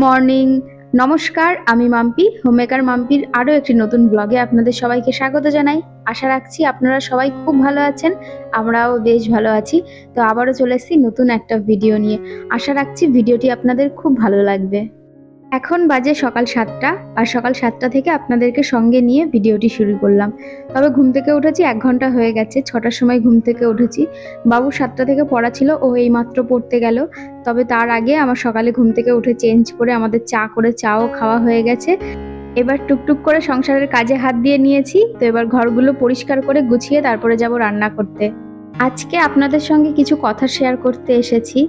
Morning, নমস্কার। আমি Mampi, homemaker মাম্পির আরও একটি নতুন ব্লগে আপনাদের সবাইকে স্বাগত জানাই। আশা রাখছি আপনারা সবাই খুব ভালো আছেন, আমরাও বেশ ভালো আছি। তো আবারও চলে এসেছি নতুন একটা ভিডিও নিয়ে। আশা রাখছি ভিডিওটি আপনাদের খুব ভালো লাগবে। এখন বাজে সকাল 7টা, আর সকাল 7টা থেকে আপনাদেরকে সঙ্গে নিয়ে ভিডিওটি শুরু করলাম। তবে ঘুম থেকে উঠেছি 1 ঘন্টা হয়ে গেছে, 6টার সময় ঘুম থেকে উঠেছি। বাবু 7টা থেকে পড়া ছিল, ও এইমাত্র পড়তে গেল। তবে তার আগে আমার সকালে ঘুম থেকে উঠে চেঞ্জ করে আমাদের চাও খাওয়া হয়ে গেছে। এবার টুকটুক করে সংসারের কাজে হাত দিয়ে নিয়েছি। তো এবার ঘরগুলো পরিষ্কার করে গুছিয়ে তারপরে যাব রান্না করতে। আজকে আপনাদের সঙ্গে কিছু কথা শেয়ার করতে এসেছি।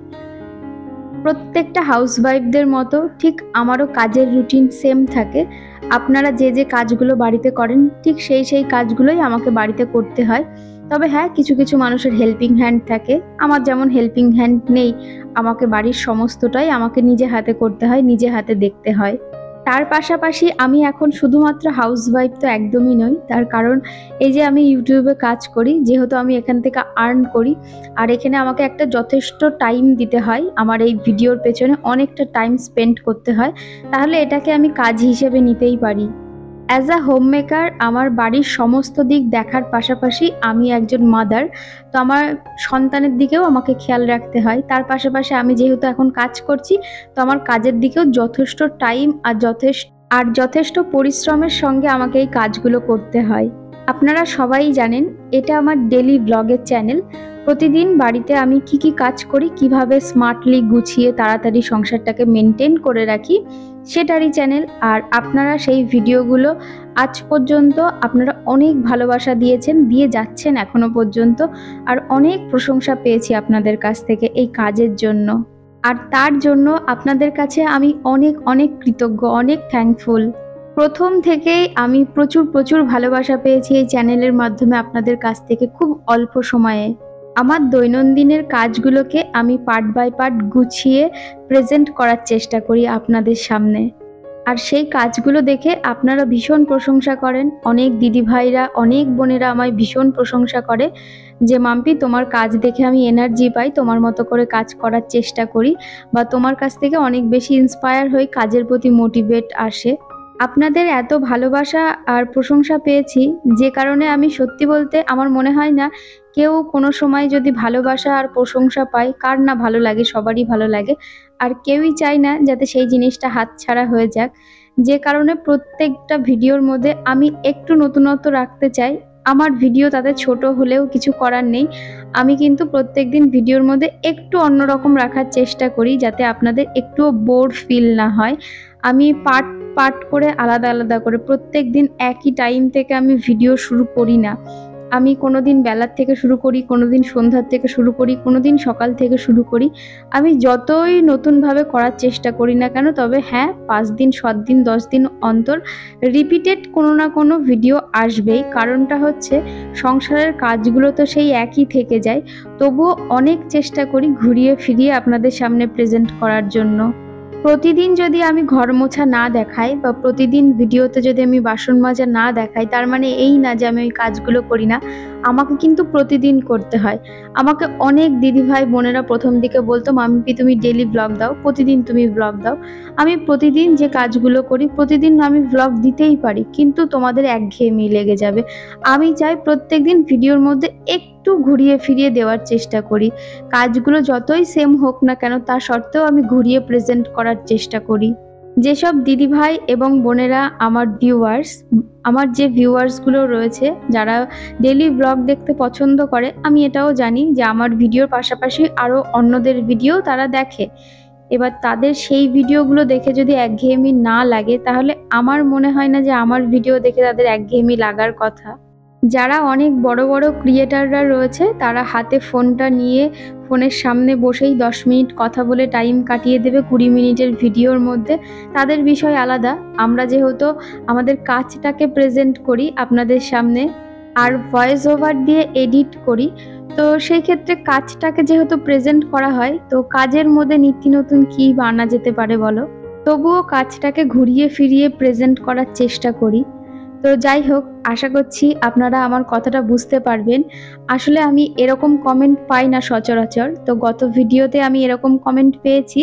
প্রত্যেকটা হাউসওয়াইফদের মতো ঠিক আমারও কাজের রুটিন সেম থাকে। আপনারা যে যে কাজগুলো বাড়িতে করেন ঠিক সেই কাজগুলোই আমাকে বাড়িতে করতে হয়। তবে হ্যাঁ, কিছু কিছু মানুষের হেল্পিং হ্যান্ড থাকে। আমার যেমন হেল্পিং হ্যান্ড নেই, আমাকে বাড়ির সমস্তটাই আমাকে নিজে হাতে করতে হয়, নিজে হাতে দেখতে হয়। তার পাশাপাশি আমি এখন শুধুমাত্র হাউসওয়াইফ তো একদমই নই। তার কারণ এই যে আমি ইউটিউবে কাজ করি, যেহেতু আমি এখান থেকে আর্ন করি, আর এখানে আমাকে একটা যথেষ্ট টাইম দিতে হয়। আমার এই ভিডিওর পেছনে অনেকটা টাইম স্পেন্ড করতে হয়, তাহলে এটাকে আমি কাজ হিসেবে নিতেই পারি। অ্যাজ আ হোমমেকার আমার বাড়ির সমস্ত দিক দেখার পাশাপাশি আমি একজন মাদার, তো আমার সন্তানের দিকেও আমাকে খেয়াল রাখতে হয়। তার পাশাপাশি আমি যেহেতু এখন কাজ করছি, তো আমার কাজের দিকেও যথেষ্ট টাইম আর যথেষ্ট পরিশ্রমের সঙ্গে আমাকে এই কাজগুলো করতে হয়। আপনারা সবাই জানেন এটা আমার ডেলি ব্লগের চ্যানেল। প্রতিদিন বাড়িতে আমি কি কাজ করি, কিভাবে স্মার্টলি গুছিয়ে তাড়াতাড়ি সংসারটাকে মেনটেন করে রাখি, সেটারই চ্যানেল। আর আপনারা সেই ভিডিওগুলো আজ পর্যন্ত আপনারা অনেক ভালোবাসা দিয়েছেন, দিয়ে যাচ্ছেন এখনো পর্যন্ত। আর অনেক প্রশংসা পেয়েছি আপনাদের কাছ থেকে এই কাজের জন্য। আর তার জন্য আপনাদের কাছে আমি অনেক অনেক কৃতজ্ঞ, অনেক থ্যাঙ্কফুল। প্রথম থেকেই আমি প্রচুর ভালোবাসা পেয়েছি এই চ্যানেলের মাধ্যমে আপনাদের কাছ থেকে খুব অল্প সময়ে। আমার দৈনন্দিনের কাজগুলোকে আমি পার্ট বাই পার্ট গুছিয়ে প্রেজেন্ট করার চেষ্টা করি আপনাদের সামনে। আর সেই কাজগুলো দেখে আপনারা ভীষণ প্রশংসা করেন। অনেক দিদিভাইরা, অনেক বোনেরা আমায় ভীষণ প্রশংসা করে যে মাম্পি, তোমার কাজ দেখে আমি এনার্জি পাই, তোমার মতো করে কাজ করার চেষ্টা করি, বা তোমার কাছ থেকে অনেক বেশি ইন্সপায়ার হই, কাজের প্রতি মোটিভেট আসে। আপনাদের এত ভালোবাসা আর প্রশংসা পেয়েছি, যে কারণে আমি সত্যি বলতে আমার মনে হয় না কেউ কোনো সময় যদি ভালোবাসা আর প্রশংসা পায়, কার না ভালো লাগে, সবারই ভালো লাগে। আর কেউই চায় না যাতে সেই জিনিসটা হাতছাড়া হয়ে যাক। যে কারণে প্রত্যেকটা ভিডিওর মধ্যে আমি একটু নতুনত্ব রাখতে চাই। আমার ভিডিও তাতে ছোট হলেও কিছু করার নেই, আমি কিন্তু প্রত্যেকদিন ভিডিওর মধ্যে একটু অন্যরকম রাখার চেষ্টা করি, যাতে আপনাদের একটুও বোর ফিল না হয়। আমি পার্ট করে আলাদা করে প্রত্যেক দিন একই টাইম থেকে আমি ভিডিও শুরু করি না। আমি কোনোদিন বেলার থেকে শুরু করি, কোনোদিন সন্ধ্যার থেকে শুরু করি, কোনোদিন সকাল থেকে শুরু করি। আমি যতই নতুনভাবে করার চেষ্টা করি না কেন, তবে হ্যাঁ, 5 দিন 7 দিন 10 দিন অন্তর রিপিটেড কোনো না কোনো ভিডিও আসবেই। কারণটা হচ্ছে সংসারের কাজগুলো তো সেই একই থেকে যায়, তবুও অনেক চেষ্টা করি ঘুরিয়ে ফিরিয়ে আপনাদের সামনে প্রেজেন্ট করার জন্য। প্রতিদিন যদি আমি ঘর মোছা না দেখাই, বা প্রতিদিন ভিডিওতে যদি আমি বাসন মাজা না দেখাই, তার মানে এই না যে আমি ওই কাজগুলো করি না। আমাকে কিন্তু প্রতিদিন করতে হয়। আমাকে অনেক দিদিভাই বোনেরা প্রথম দিকে বলতো, মাম্পি তুমি ডেলি ব্লগ দাও, প্রতিদিন তুমি ব্লগ দাও। আমি প্রতিদিন যে কাজগুলো করি প্রতিদিন আমি ব্লগ দিতেই পারি, কিন্তু তোমাদের একঘেয়েমি লেগে যাবে। আমি চাই প্রত্যেকদিন ভিডিওর মধ্যে একটু ঘুরিয়ে ফিরিয়ে দেওয়ার চেষ্টা করি। কাজগুলো যতই সেম হোক না কেন, তা সত্ত্বেও আমি ঘুরিয়ে প্রেজেন্ট করার চেষ্টা করি। যেসব দিদিভাই এবং বোনেরা আমার যে ভিউয়ার্সগুলো রয়েছে, যারা ডেলি ব্লগ দেখতে পছন্দ করে, আমি এটাও জানি যে আমার ভিডিওর পাশাপাশি আরও অন্যদের ভিডিও তারা দেখে। এবার তাদের সেই ভিডিওগুলো দেখে যদি একঘেয়েমি না লাগে, তাহলে আমার মনে হয় না যে আমার ভিডিও দেখে তাদের একঘেয়েমি লাগার কথা। যারা অনেক বড় ক্রিয়েটাররা রয়েছে, তারা হাতে ফোনটা নিয়ে ফোনের সামনে বসেই 10 মিনিট কথা বলে টাইম কাটিয়ে দেবে 20 মিনিটের ভিডিওর মধ্যে, তাদের বিষয় আলাদা। আমরা যেহেতু আমাদের কাজটাকে প্রেজেন্ট করি আপনাদের সামনে, আর ভয়েস ওভার দিয়ে এডিট করি, তো সেই ক্ষেত্রে কাজটাকে যেহেতু প্রেজেন্ট করা হয়, তো কাজের মধ্যে নিত্য নতুন কী আনা যেতে পারে বলো। তবুও কাজটাকে ঘুরিয়ে ফিরিয়ে প্রেজেন্ট করার চেষ্টা করি। তো যাই হোক, আশা করছি আপনারা আমার কথাটা বুঝতে পারবেন। আসলে আমি এরকম কমেন্ট পাই না সচরাচর। তো গত ভিডিওতে আমি এরকম কমেন্ট পেয়েছি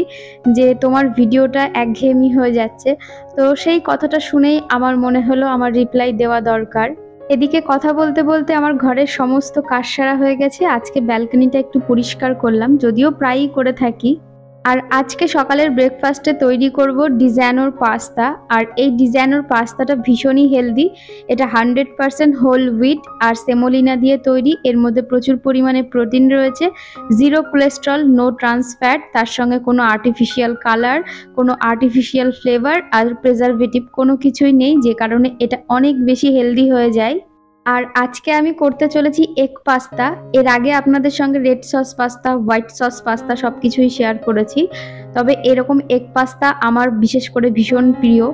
যে তোমার ভিডিওটা একঘেয়েমি হয়ে যাচ্ছে। তো সেই কথাটা শুনেই আমার মনে হলো আমার রিপ্লাই দেওয়া দরকার। এদিকে কথা বলতে বলতে আমার ঘরের সমস্ত কাজ সারা হয়ে গেছে। আজকে ব্যালকনিটা একটু পরিষ্কার করলাম, যদিও প্রায়ই করে থাকি। আর আজকে সকালের ব্রেকফাস্টে তৈরি করব ডিজানোর পাস্তা। আর এই ডিজানোর পাস্তাটা ভীষণই হেলদি। এটা 100% হোল হুইট আর সেমোলিনা দিয়ে তৈরি। এর মধ্যে প্রচুর পরিমাণে প্রোটিন রয়েছে, zero cholesterol, no trans fat, তার সঙ্গে কোনো আর্টিফিশিয়াল কালার, কোনো আর্টিফিশিয়াল ফ্লেভার আর প্রিজারভেটিভ কোনো কিছুই নেই, যে কারণে এটা অনেক বেশি হেলদি হয়ে যায়। আর আজকে আমি করতে চলেছি এগ পাস্তা। এর আগে আপনাদের সঙ্গে red sauce pasta, white sauce pasta সব কিছুই শেয়ার করেছি, তবে এরকম এগ পাস্তা আমার বিশেষ করে ভীষণ প্রিয়।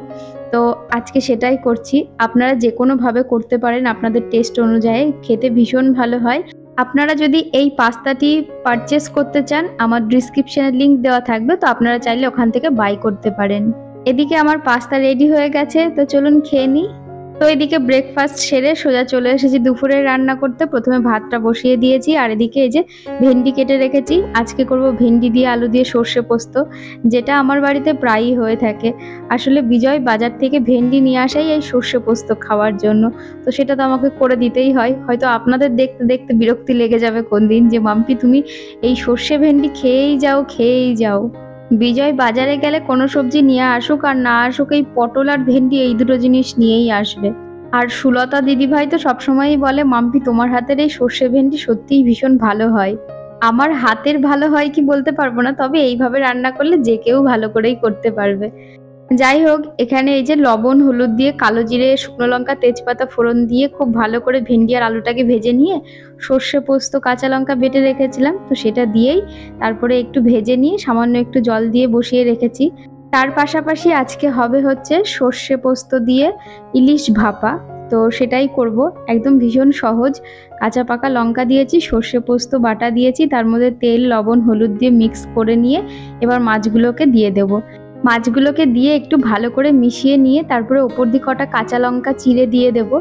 তো আজকে সেটাই করছি। আপনারা যে কোনোভাবে করতে পারেন, আপনাদের টেস্ট অনুযায়ী, খেতে ভীষণ ভালো হয়। আপনারা যদি এই পাস্তাটি পারচেস করতে চান, আমার ডিসক্রিপশনে লিংক দেওয়া থাকবে, তো আপনারা চাইলে ওখান থেকে বাই করতে পারেন। এদিকে আমার পাস্তা রেডি হয়ে গেছে, তো চলুন খেয়ে নিই। তো এদিকে ব্রেকফাস্ট সেরে সোজা চলে এসেছি দুপুরে রান্না করতে। প্রথমে ভাতটা বসিয়ে দিয়েছি, আর এদিকে এই যে ভেন্ডি কেটে রেখেছি। আজকে করব ভেন্ডি দিয়ে আলু দিয়ে সর্ষে পোস্ত, যেটা আমার বাড়িতে প্রায়ই হয়ে থাকে। আসলে বিজয় বাজার থেকে ভেন্ডি নিয়ে আসাই এই সর্ষে পোস্ত খাওয়ার জন্য, তো সেটা তো আমাকে করে দিতেই হয়। হয়তো আপনাদের দেখতে দেখতে বিরক্তি লেগে যাবে কোন দিন, যে মাম্পি তুমি এই সর্ষে ভেন্ডি খেয়েই যাও খেয়েই যাও। বিজয় বাজারে গেলে কোনো সবজি নিয়ে আসুক আর না আসুক, এই পটল আর ভেন্ডি এই দুটো জিনিস নিয়েই আসবে। আর সুলতা দিদিভাই তো সবসময়ই বলে, মাম্পি তোমার হাতের এই সর্ষে ভেন্ডি সত্যিই ভীষণ ভালো হয়। আমার হাতের ভালো হয় কি বলতে পারবো না, তবে এইভাবে রান্না করলে যে কেউ ভালো করেই করতে পারবে। যাই হোক, এখানে এই যে লবণ হলুদ দিয়ে, কালো জিরে, শুকনো লঙ্কা, তেজপাতা ফোড়ন দিয়ে খুব ভালো করে ভেন্ডি আর আলুটাকে ভেজে নিয়ে সর্ষে পোস্ত কাঁচা লঙ্কা বেটে রেখেছিলাম, তো সেটা দিয়েই তারপরে একটু ভেজে নিয়ে সামান্য একটু জল দিয়ে বসিয়ে রেখেছি। তার পাশাপাশি আজকে হবে হচ্ছে সর্ষে পোস্ত দিয়ে ইলিশ ভাপা। তো সেটাই করব, একদম ভীষণ সহজ। কাঁচা পাকা লঙ্কা দিয়েছি, সর্ষে পোস্ত বাটা দিয়েছি, তার মধ্যে তেল লবণ হলুদ দিয়ে মিক্স করে নিয়ে এবার মাছগুলোকে দিয়ে দেবো। মাছগুলোকে দিয়ে একটু ভালো করে মিশিয়ে নিয়ে তারপরে ওপর দিয়ে কটা কাঁচা লঙ্কা চিড়ে দিয়ে দেব,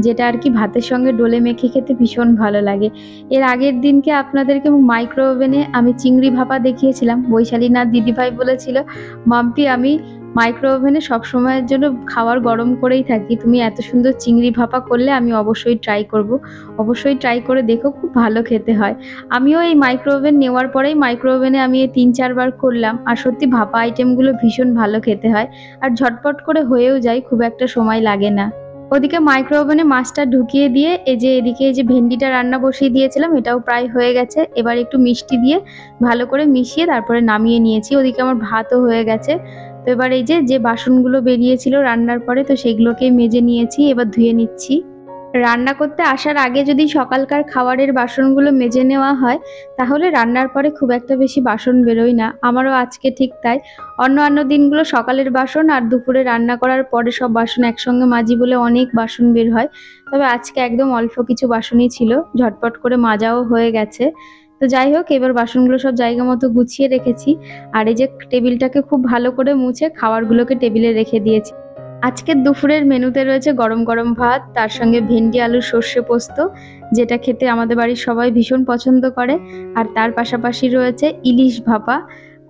যেটা আর কি ভাতের সঙ্গে ডলে মেখে খেতে ভীষণ ভালো লাগে। এর আগের দিনকে আপনাদেরকে মাইক্রো ওভেনে আমি চিংড়ি ভাপা দেখিয়েছিলাম। বৈশালীনাথ দিদিভাই বলেছিল, মাম্পি আমি মাইক্রো ওভেনে সবসময়ের জন্য খাবার গরম করেই থাকি, তুমি এত সুন্দর চিংড়ি ভাপা করলে আমি অবশ্যই ট্রাই করব। অবশ্যই ট্রাই করে দেখো, খুব ভালো খেতে হয়। আমিও এই মাইক্রো ওভেন নেওয়ার পরেই মাইক্রো ওভেনে আমি এই 3-4 বার করলাম, আর সত্যি ভাপা আইটেমগুলো ভীষণ ভালো খেতে হয় আর ঝটপট করে হয়েও যায়, খুব একটা সময় লাগে না। ওদিকে মাইক্রো ওভেনে মাছটা ঢুকিয়ে দিয়ে এদিকে এই যে ভেন্ডিটা রান্না বসিয়ে দিয়েছিলাম, এটাও প্রায় হয়ে গেছে। এবার একটু মিষ্টি দিয়ে ভালো করে মিশিয়ে তারপরে নামিয়ে নিয়েছি। ওদিকে আমার ভাতও হয়ে গেছে। তো এবার এই যে বাসনগুলো বেরিয়েছিল রান্নার পরে, তো সেগুলোকে মেজে নিয়েছি, এবার ধুয়ে নিচ্ছি। রান্না করতে আসার আগে যদি সকালকার খাবারের বাসনগুলো মেজে নেওয়া হয়, তাহলে রান্নার পরে খুব একটা বেশি বাসন বেরোয় না। আমারও আজকে ঠিক তাই। অন্য দিনগুলো সকালের বাসন আর দুপুরে রান্না করার পরে সব বাসন একসঙ্গে মাজি বলে অনেক বাসন বের হয়। তবে আজকে একদম অল্প কিছু বাসনই ছিল, ঝটপট করে মাজাও হয়ে গেছে। তো যাই হোক, এবার বাসনগুলো সব জায়গা মতো গুছিয়ে রেখেছি। আর এই যে টেবিলটাকে খুব ভালো করে মুছে খাবারগুলোকে টেবিলে রেখে দিয়েছি। আজকের দুপুরের মেনুতে রয়েছে গরম গরম ভাত, তার সঙ্গে ভেন্ডি আলুর সর্ষে পোস্ত, যেটা খেতে আমাদের বাড়ির সবাই ভীষণ পছন্দ করে। আর তার পাশাপাশি রয়েছে ইলিশ ভাপা।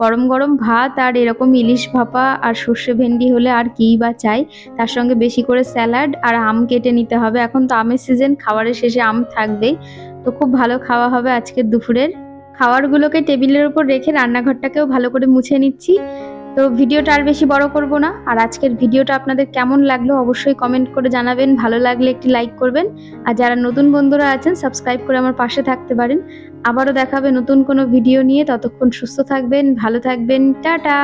গরম গরম ভাত আর এরকম ইলিশ ভাপা আর সর্ষে ভেন্ডি হলে আর কিই বা চাই। তার সঙ্গে বেশি করে স্যালাড আর আম কেটে নিতে হবে, এখন তো আমের সিজন, খাবারের শেষে আম থাকবেই। তো খুব ভালো খাওয়া হবে আজকের দুপুরের। খাবারগুলোকে টেবিলের উপর রেখে রান্নাঘরটাকেও ভালো করে মুছে নিচ্ছি। তো ভিডিওটা আর বেশি বড় করব না। আর আজকের ভিডিওটা আপনাদের কেমন লাগলো অবশ্যই কমেন্ট করে জানাবেন। ভালো লাগলে একটি লাইক করবেন, আর যারা নতুন বন্ধুরা আছেন সাবস্ক্রাইব করে আমার পাশে থাকতে পারেন। আবারও দেখা হবে নতুন কোনো ভিডিও নিয়ে। ততক্ষণ সুস্থ থাকবেন, ভালো থাকবেন, টাটা।